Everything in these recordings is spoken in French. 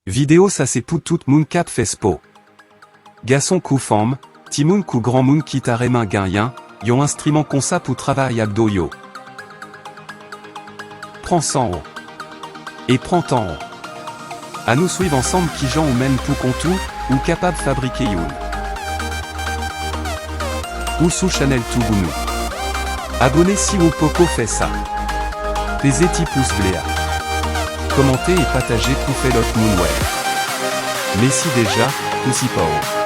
Vidéo ça c'est pour tout moun cap fespo. Gasson kou femme, timoun kou grand moun qui t'a main gagnien, yon instrument comme ça pour travailler abdo yo. Prends 100 euros. Et prends tant euros. À nous suivre ensemble qui gens ou même pour contou, ou capable fabriquer youn. Ou sous Chanel tout gounou. Abonnez si ou poco fait ça. Pesez petit pouce bléa. Commentez et partagez pour faire l'autre moonwell. Mais si déjà, aussi pas haut.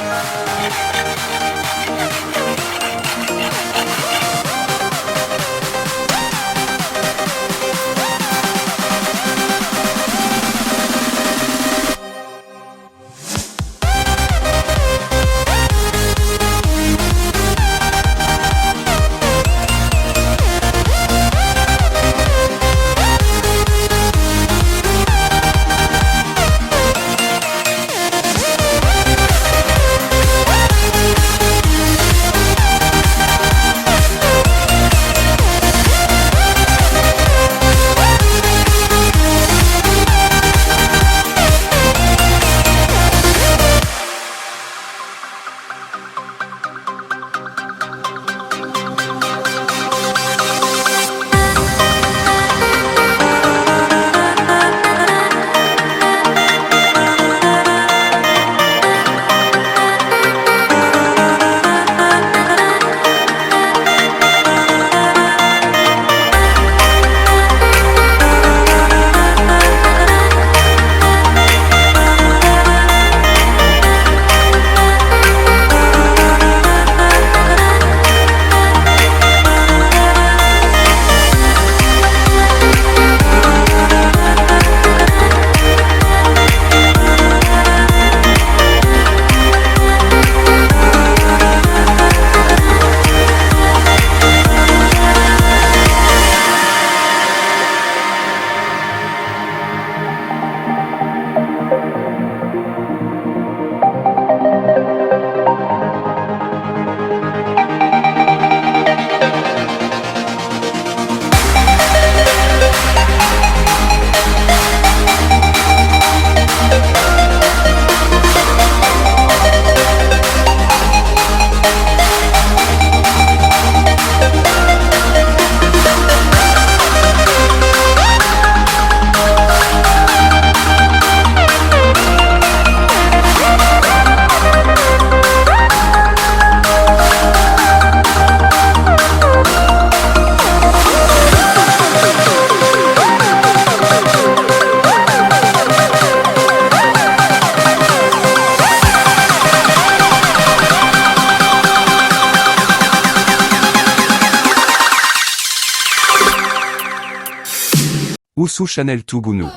Ou sous Chanel tout gounou.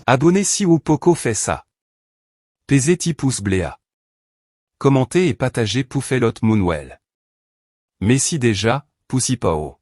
Abonnez si ou poco fait ça. Pesez petit pouce bléa. Commentez et partagez pour faire l'autre moonwell. Mais si déjà, poussi pas haut.